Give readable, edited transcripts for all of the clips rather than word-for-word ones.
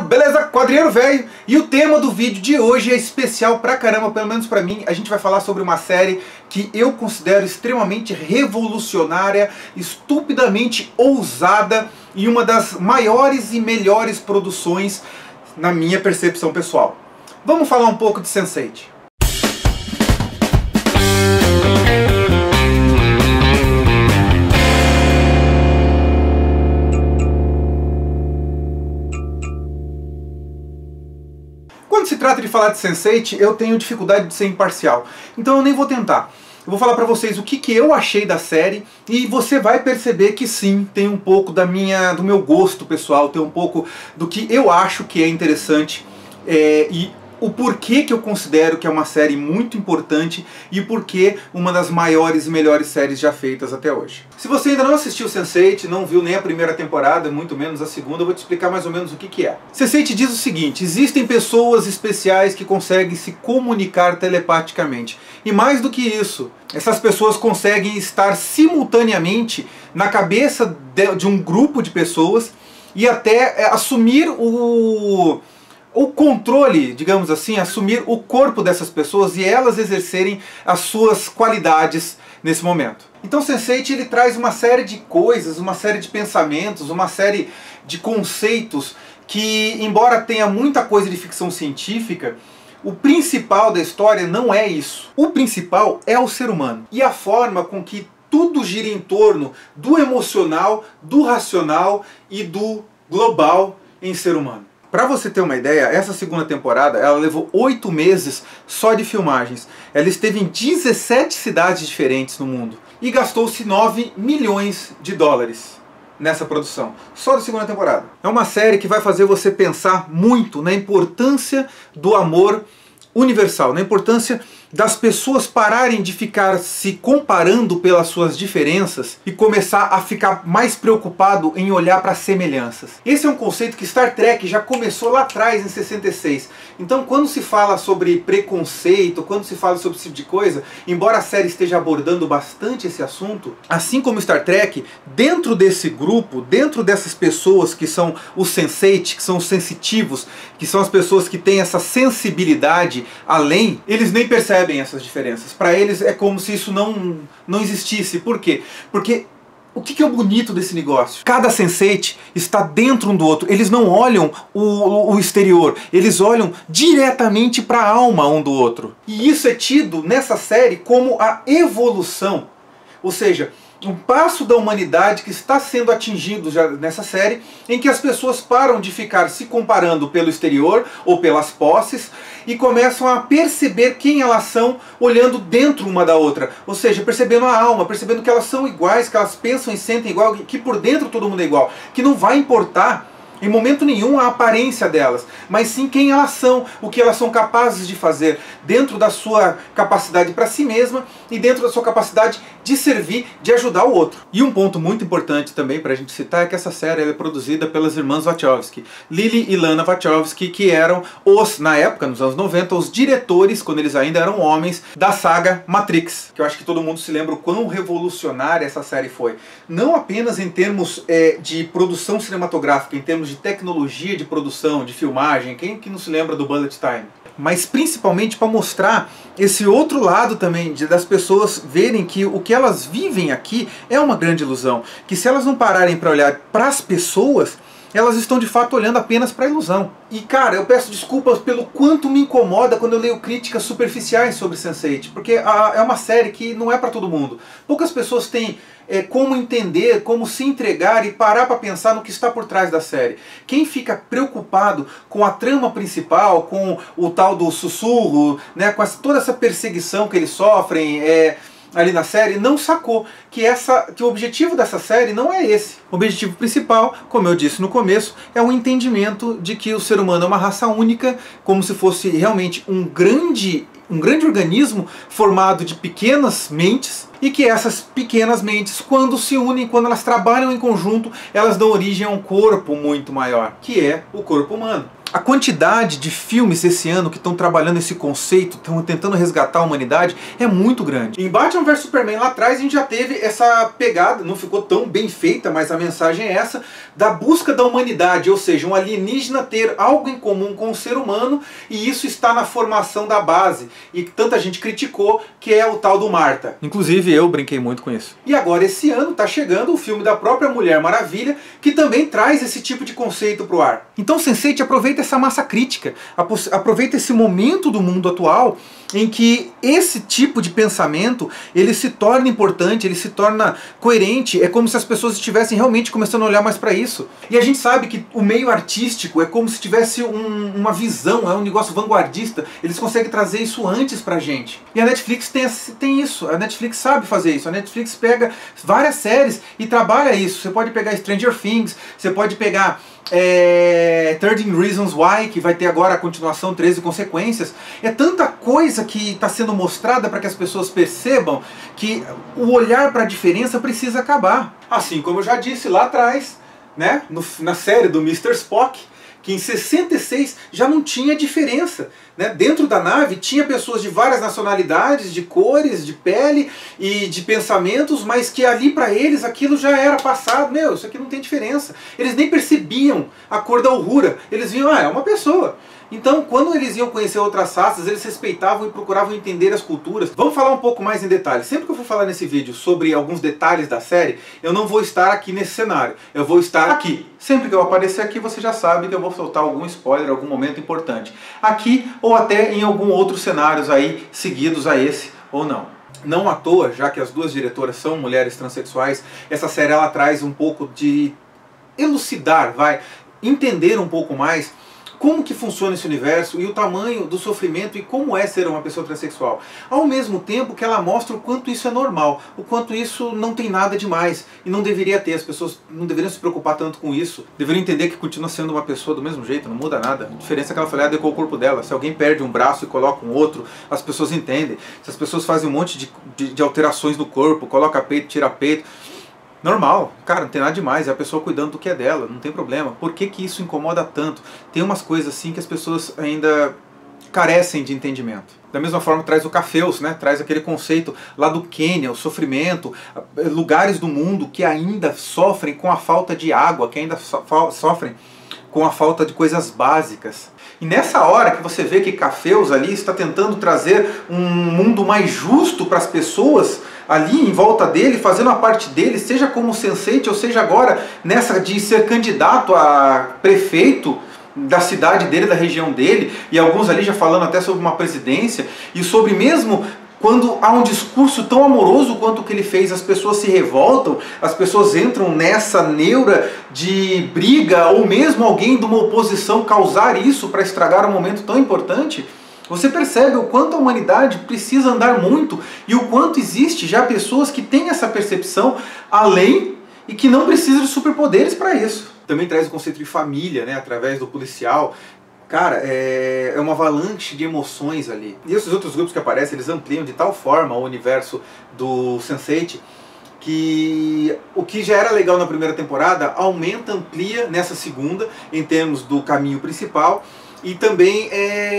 beleza? Quadrinheiro velho. E o tema do vídeo de hoje é especial pra caramba, pelo menos pra mim. A gente vai falar sobre uma série que eu considero extremamente revolucionária, estupidamente ousada e uma das maiores e melhores produções na minha percepção pessoal. Vamos falar um pouco de Sense8. Quando se trata de falar de Sense8, eu tenho dificuldade de ser imparcial, então eu nem vou tentar. Eu vou falar pra vocês o que eu achei da série e você vai perceber que sim, tem um pouco do meu gosto pessoal, tem um pouco do que eu acho que é interessante e o porquê que eu considero que é uma série muito importante e porquê uma das maiores e melhores séries já feitas até hoje. Se você ainda não assistiu Sense8, não viu nem a primeira temporada, muito menos a segunda, eu vou te explicar mais ou menos o que é. Sense8 diz o seguinte: existem pessoas especiais que conseguem se comunicar telepaticamente. E mais do que isso, essas pessoas conseguem estar simultaneamente na cabeça de um grupo de pessoas e até assumir o controle, digamos assim, assumir o corpo dessas pessoas e elas exercerem as suas qualidades nesse momento. Então Sense8 ele traz uma série de coisas, uma série de pensamentos, uma série de conceitos que, embora tenha muita coisa de ficção científica, o principal da história não é isso. O principal é o ser humano e a forma com que tudo gira em torno do emocional, do racional e do global em ser humano. Pra você ter uma ideia, essa segunda temporada ela levou 8 meses só de filmagens. Ela esteve em 17 cidades diferentes no mundo e gastou-se 9 milhões de dólares nessa produção, só da segunda temporada. É uma série que vai fazer você pensar muito na importância do amor universal, na importância das pessoas pararem de ficar se comparando pelas suas diferenças e começar a ficar mais preocupado em olhar para as semelhanças. Esse é um conceito que Star Trek já começou lá atrás, em 66. Então quando se fala sobre preconceito, quando se fala sobre esse tipo de coisa, embora a série esteja abordando bastante esse assunto, assim como Star Trek, dentro desse grupo, dentro dessas pessoas que são os Sense8, que são os sensitivos, que são as pessoas que têm essa sensibilidade além, eles nem percebem essas diferenças. Para eles é como se isso não existisse. Por quê? Porque o que é o bonito desse negócio? Cada Sense8 está dentro um do outro. Eles não olham o exterior. Eles olham diretamente para a alma um do outro. E isso é tido nessa série como a evolução. Ou seja, um passo da humanidade que está sendo atingido já nessa série, em que as pessoas param de ficar se comparando pelo exterior ou pelas posses e começam a perceber quem elas são olhando dentro uma da outra. Ou seja, percebendo a alma, percebendo que elas são iguais, que elas pensam e sentem igual, que por dentro todo mundo é igual, que não vai importar em momento nenhum a aparência delas, mas sim quem elas são, o que elas são capazes de fazer dentro da sua capacidade para si mesma e dentro da sua capacidade de servir, de ajudar o outro. E um ponto muito importante também para a gente citar é que essa série é produzida pelas irmãs Wachowski, Lily e Lana Wachowski, que eram na época, nos anos 90, os diretores, quando eles ainda eram homens, da saga Matrix, que eu acho que todo mundo se lembra o quão revolucionária essa série foi. Não apenas em termos de produção cinematográfica, em termos de tecnologia de produção, de filmagem, quem que não se lembra do Bullet Time? Mas principalmente para mostrar esse outro lado também, das pessoas verem que o que elas vivem aqui é uma grande ilusão. Que se elas não pararem para olhar para as pessoas, elas estão de fato olhando apenas para a ilusão. E cara, eu peço desculpas pelo quanto me incomoda quando eu leio críticas superficiais sobre Sense8, porque é uma série que não é para todo mundo. Poucas pessoas têm como entender, como se entregar e parar para pensar no que está por trás da série. Quem fica preocupado com a trama principal, com o tal do sussurro, né, com toda essa perseguição que eles sofrem ali na série, não sacou que o objetivo dessa série não é esse. O objetivo principal, como eu disse no começo, é o entendimento de que o ser humano é uma raça única, como se fosse realmente um grande organismo formado de pequenas mentes, e que essas pequenas mentes, quando se unem, quando elas trabalham em conjunto, elas dão origem a um corpo muito maior, que é o corpo humano. A quantidade de filmes esse ano que estão trabalhando esse conceito, estão tentando resgatar a humanidade, é muito grande. Em Batman vs Superman lá atrás a gente já teve essa pegada, não ficou tão bem feita, mas a mensagem é essa, da busca da humanidade, ou seja, um alienígena ter algo em comum com o ser humano, e isso está na formação da base, e tanta gente criticou, que é o tal do Marta. Inclusive eu brinquei muito com isso. E agora esse ano está chegando o filme da própria Mulher Maravilha, que também traz esse tipo de conceito para o ar. Então Sense8 aproveita essa massa crítica, aproveita esse momento do mundo atual em que esse tipo de pensamento ele se torna importante, ele se torna coerente, é como se as pessoas estivessem realmente começando a olhar mais para isso. E a gente sabe que o meio artístico é como se tivesse uma visão, é um negócio vanguardista, eles conseguem trazer isso antes pra gente. E a Netflix tem isso, a Netflix sabe fazer isso, a Netflix pega várias séries e trabalha isso. Você pode pegar Stranger Things, você pode pegar 13 Reasons Why, que vai ter agora a continuação 13 Consequências. É tanta coisa que está sendo mostrada para que as pessoas percebam que o olhar para a diferença precisa acabar. Assim como eu já disse lá atrás, né, na série do Mr. Spock, que em 66 já não tinha diferença, né? Dentro da nave tinha pessoas de várias nacionalidades, de cores, de pele e de pensamentos, mas que ali para eles aquilo já era passado. Meu, isso aqui não tem diferença. Eles nem percebiam a cor da Uhura, eles viam, é uma pessoa. Então, quando eles iam conhecer outras raças, eles respeitavam e procuravam entender as culturas. Vamos falar um pouco mais em detalhes. Sempre que eu for falar nesse vídeo sobre alguns detalhes da série, eu não vou estar aqui nesse cenário. Eu vou estar aqui. Sempre que eu aparecer aqui, você já sabe que eu vou soltar algum spoiler, algum momento importante. Aqui ou até em algum outros cenários aí, seguidos a esse ou não. Não à toa, já que as duas diretoras são mulheres transexuais, essa série ela traz um pouco de elucidar, entender um pouco mais como que funciona esse universo e o tamanho do sofrimento e como é ser uma pessoa transexual. Ao mesmo tempo que ela mostra o quanto isso é normal, o quanto isso não tem nada demais e não deveria ter. As pessoas não deveriam se preocupar tanto com isso. Deveriam entender que continua sendo uma pessoa do mesmo jeito, não muda nada. A diferença é que ela foi lá e adequou o corpo dela. Se alguém perde um braço e coloca um outro, as pessoas entendem. Se as pessoas fazem um monte de alterações no corpo, coloca peito, tira peito, normal, cara, não tem nada demais, é a pessoa cuidando do que é dela, não tem problema. Por que que isso incomoda tanto? Tem umas coisas assim que as pessoas ainda carecem de entendimento. Da mesma forma traz o Cafeus, né? Traz aquele conceito lá do Quênia, o sofrimento, lugares do mundo que ainda sofrem com a falta de água, que ainda sofrem com a falta de coisas básicas. E nessa hora que você vê que Cafeus ali está tentando trazer um mundo mais justo para as pessoas ali em volta dele, fazendo a parte dele, seja como Sense8, ou seja agora nessa de ser candidato a prefeito da cidade dele, da região dele, e alguns ali já falando até sobre uma presidência, e sobre mesmo quando há um discurso tão amoroso quanto o que ele fez, as pessoas se revoltam, as pessoas entram nessa neura de briga, ou mesmo alguém de uma oposição causar isso para estragar um momento tão importante. Você percebe o quanto a humanidade precisa andar muito e o quanto existe já pessoas que têm essa percepção além e que não precisam de superpoderes para isso. Também traz o conceito de família, né, através do policial. Cara, é uma avalanche de emoções ali. E esses outros grupos que aparecem, eles ampliam de tal forma o universo do Sense8 que o que já era legal na primeira temporada aumenta, amplia nessa segunda em termos do caminho principal. E também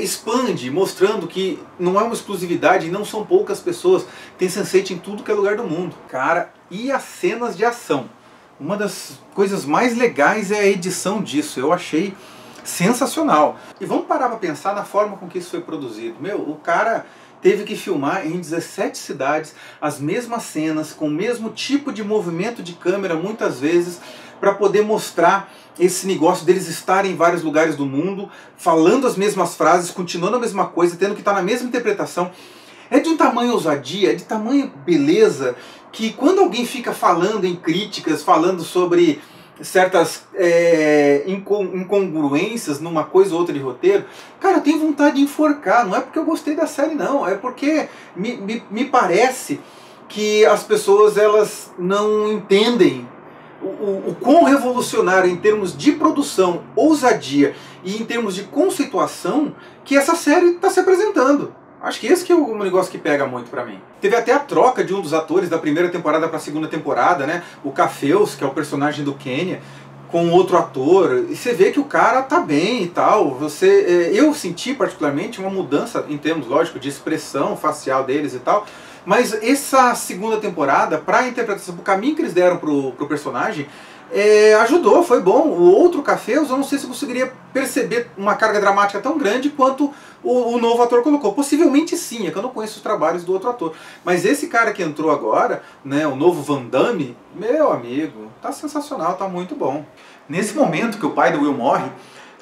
expande, mostrando que não é uma exclusividade e não são poucas pessoas. Tem Sense8 em tudo que é lugar do mundo. Cara, e as cenas de ação? Uma das coisas mais legais é a edição disso. Eu achei sensacional. E vamos parar para pensar na forma com que isso foi produzido. Meu, o cara teve que filmar em 17 cidades as mesmas cenas, com o mesmo tipo de movimento de câmera muitas vezes, para poder mostrar esse negócio deles estarem em vários lugares do mundo, falando as mesmas frases, continuando a mesma coisa, tendo que estar na mesma interpretação. É de um tamanho ousadia, é de tamanho beleza, que quando alguém fica falando em críticas, falando sobre certas incongruências numa coisa ou outra de roteiro, cara, eu tenho vontade de enforcar. Não é porque eu gostei da série, não, é porque me parece que as pessoas elas não entendem o quão revolucionário em termos de produção, ousadia e em termos de conceituação que essa série está se apresentando. Acho que esse que é o negócio que pega muito pra mim. Teve até a troca de um dos atores da primeira temporada pra segunda temporada, né? O Cafeus, que é o personagem do Quênia, com outro ator, e você vê que o cara tá bem e tal. Eu senti particularmente uma mudança em termos, lógico, de expressão facial deles e tal, mas essa segunda temporada, pra interpretação, pro caminho que eles deram pro personagem, ajudou, foi bom. O outro Cafeus, eu não sei se eu conseguiria perceber uma carga dramática tão grande quanto o novo ator colocou. Possivelmente sim, é que eu não conheço os trabalhos do outro ator. Mas esse cara que entrou agora, né, o novo Van Damme, meu amigo, tá sensacional, tá muito bom. Nesse momento que o pai do Will morre,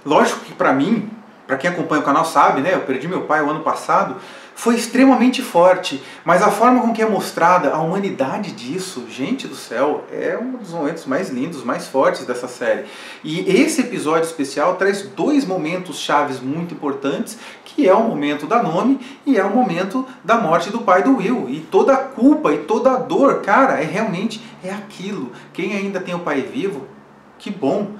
lógico que pra mim, pra quem acompanha o canal sabe, né, eu perdi meu pai o ano passado, foi extremamente forte, mas a forma com que é mostrada a humanidade disso, gente do céu, é um dos momentos mais lindos, mais fortes dessa série. E esse episódio especial traz dois momentos chaves muito importantes, que é o momento da Nomi e é o momento da morte do pai do Will. E toda a culpa e toda a dor, cara, realmente aquilo. Quem ainda tem o pai vivo, que bom,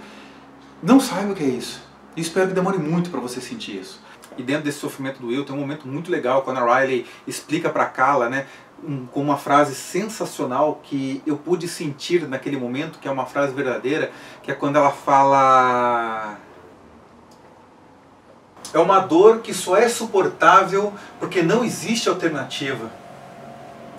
não sabe o que é isso. E espero que demore muito para você sentir isso. E dentro desse sofrimento do Will tem um momento muito legal quando a Riley explica para Kala, né, com uma frase sensacional que eu pude sentir naquele momento, que é uma frase verdadeira, que é quando ela fala: é uma dor que só é suportável porque não existe alternativa.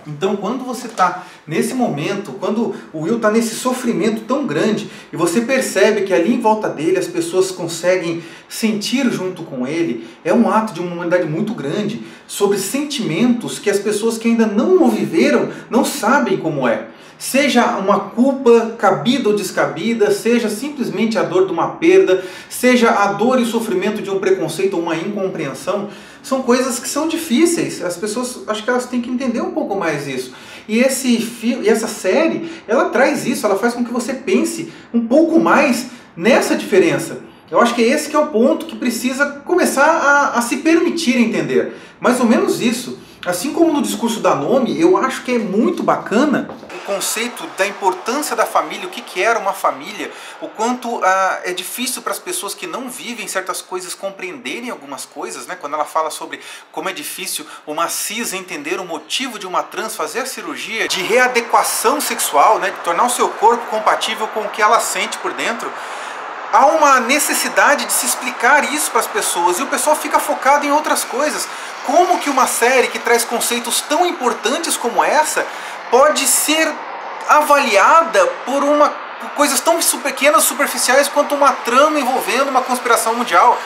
Então quando você está nesse momento, quando o Will está nesse sofrimento tão grande, e você percebe que ali em volta dele as pessoas conseguem sentir junto com ele, é um ato de uma humanidade muito grande, sobre sentimentos que as pessoas que ainda não o viveram não sabem como é. Seja uma culpa cabida ou descabida, seja simplesmente a dor de uma perda, seja a dor e o sofrimento de um preconceito ou uma incompreensão, são coisas que são difíceis. As pessoas, acho que elas têm que entender um pouco mais isso. E essa série, ela traz isso, ela faz com que você pense um pouco mais nessa diferença. Eu acho que esse que é o ponto que precisa começar a se permitir entender. Mais ou menos isso. Assim como no discurso da Nomi, eu acho que é muito bacana o conceito da importância da família, o que era uma família, o quanto é difícil para as pessoas que não vivem certas coisas compreenderem algumas coisas, né? Quando ela fala sobre como é difícil uma cis entender o motivo de uma trans fazer a cirurgia de readequação sexual, né? De tornar o seu corpo compatível com o que ela sente por dentro. Há uma necessidade de se explicar isso para as pessoas e o pessoal fica focado em outras coisas. Como que uma série que traz conceitos tão importantes como essa pode ser avaliada por coisas tão pequenas, superficiais, quanto uma trama envolvendo uma conspiração mundial,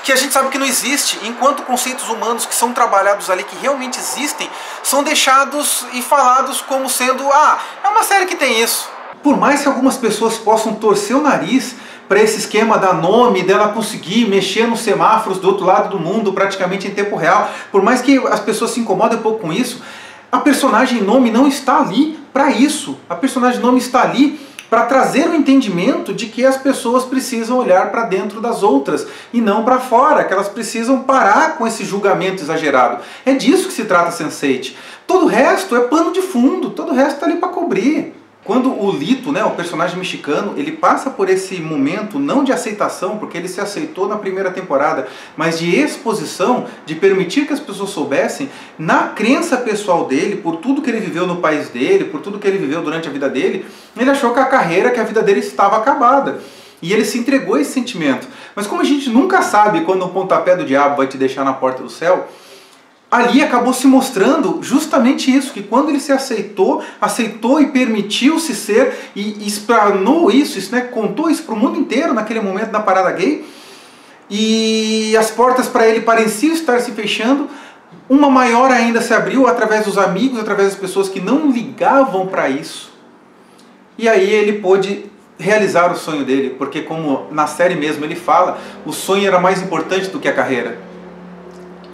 que a gente sabe que não existe, enquanto conceitos humanos que são trabalhados ali, que realmente existem, são deixados e falados como sendo, é uma série que tem isso. Por mais que algumas pessoas possam torcer o nariz para esse esquema da Nomi, dela conseguir mexer nos semáforos do outro lado do mundo praticamente em tempo real, por mais que as pessoas se incomodem um pouco com isso, a personagem Nomi não está ali para isso. A personagem Nomi está ali para trazer o entendimento de que as pessoas precisam olhar para dentro das outras e não para fora, que elas precisam parar com esse julgamento exagerado. É disso que se trata Sense8. Todo o resto é pano de fundo, todo o resto está ali para cobrir. Quando o Lito, né, o personagem mexicano, ele passa por esse momento não de aceitação, porque ele se aceitou na primeira temporada, mas de exposição, de permitir que as pessoas soubessem, na crença pessoal dele, por tudo que ele viveu no país dele, por tudo que ele viveu durante a vida dele, ele achou que a vida dele estava acabada. E ele se entregou a esse sentimento. Mas como a gente nunca sabe quando o pontapé do diabo vai te deixar na porta do céu, ali acabou se mostrando justamente isso, que quando ele se aceitou e permitiu-se ser, e explanou isso, né, contou isso para o mundo inteiro naquele momento da parada gay, e as portas para ele pareciam estar se fechando, uma maior ainda se abriu através dos amigos, através das pessoas que não ligavam para isso. E aí ele pôde realizar o sonho dele, porque como na série mesmo ele fala, o sonho era mais importante do que a carreira.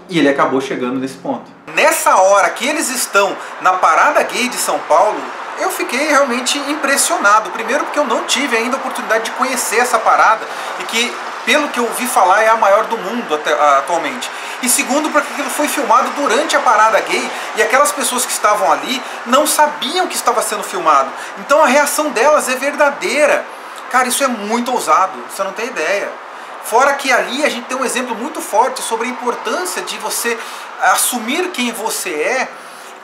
E ele acabou chegando nesse ponto. Nessa hora que eles estão na parada gay de São Paulo, eu fiquei realmente impressionado. Primeiro porque eu não tive ainda a oportunidade de conhecer essa parada, e que, pelo que eu ouvi falar, é a maior do mundo atualmente. E segundo porque aquilo foi filmado durante a parada gay, e aquelas pessoas que estavam ali não sabiam que estava sendo filmado. Então a reação delas é verdadeira. Cara, isso é muito ousado, você não tem ideia. Fora que ali a gente tem um exemplo muito forte sobre a importância de você assumir quem você é,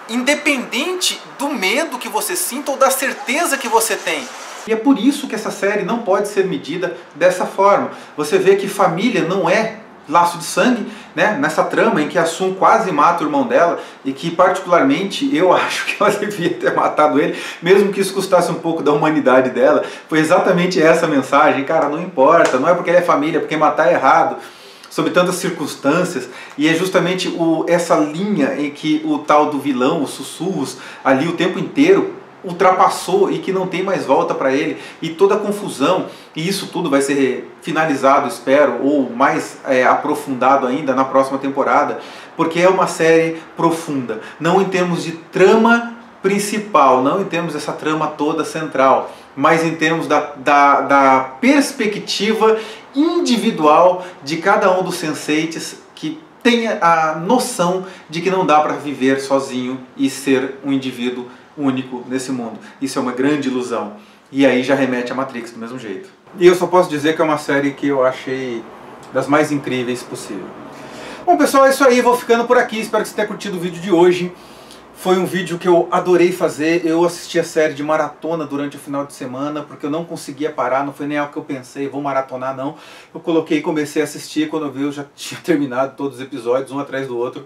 independente do medo que você sinta ou da certeza que você tem. E é por isso que essa série não pode ser medida dessa forma. Você vê que família não é laço de sangue, né? Nessa trama em que a Sun quase mata o irmão dela e que particularmente eu acho que ela devia ter matado ele, mesmo que isso custasse um pouco da humanidade dela. Foi exatamente essa mensagem, cara, não importa, não é porque ele é família, é porque matar é errado, sob tantas circunstâncias. E é justamente essa linha em que o tal do vilão, os sussurros ali o tempo inteiro, ultrapassou e que não tem mais volta para ele, e toda a confusão, e isso tudo vai ser finalizado, espero, ou mais aprofundado ainda na próxima temporada, porque é uma série profunda, não em termos de trama principal, não em termos dessa trama toda central, mas em termos da perspectiva individual de cada um dos Sense8s, que tenha a noção de que não dá para viver sozinho e ser um indivíduo único nesse mundo. Isso é uma grande ilusão. E aí já remete a Matrix do mesmo jeito. E eu só posso dizer que é uma série que eu achei das mais incríveis possível. Bom, pessoal, é isso aí. Vou ficando por aqui. Espero que você tenha curtido o vídeo de hoje. Foi um vídeo que eu adorei fazer. Eu assisti a série de maratona durante o final de semana, porque eu não conseguia parar. Não foi nem algo que eu pensei, vou maratonar, não. Eu coloquei e comecei a assistir. Quando eu vi, eu já tinha terminado todos os episódios, um atrás do outro.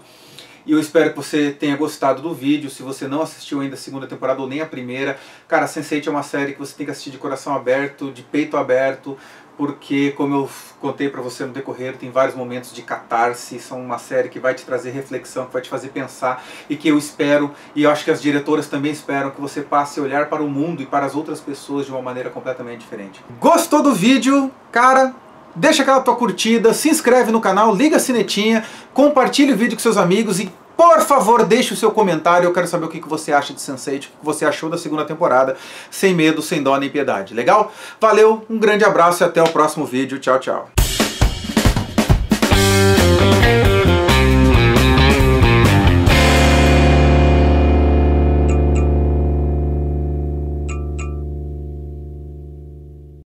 E eu espero que você tenha gostado do vídeo. Se você não assistiu ainda a segunda temporada ou nem a primeira, cara, Sense8 é uma série que você tem que assistir de coração aberto, de peito aberto, porque, como eu contei pra você no decorrer, tem vários momentos de catarse. São uma série que vai te trazer reflexão, que vai te fazer pensar, e que eu espero, e eu acho que as diretoras também esperam, que você passe a olhar para o mundo e para as outras pessoas de uma maneira completamente diferente. Gostou do vídeo? Cara, deixa aquela tua curtida, se inscreve no canal, liga a sinetinha, compartilha o vídeo com seus amigos e, por favor, deixe o seu comentário. Eu quero saber o que você acha de Sense8, o que você achou da segunda temporada, sem medo, sem dó nem piedade. Legal? Valeu, um grande abraço e até o próximo vídeo. Tchau, tchau.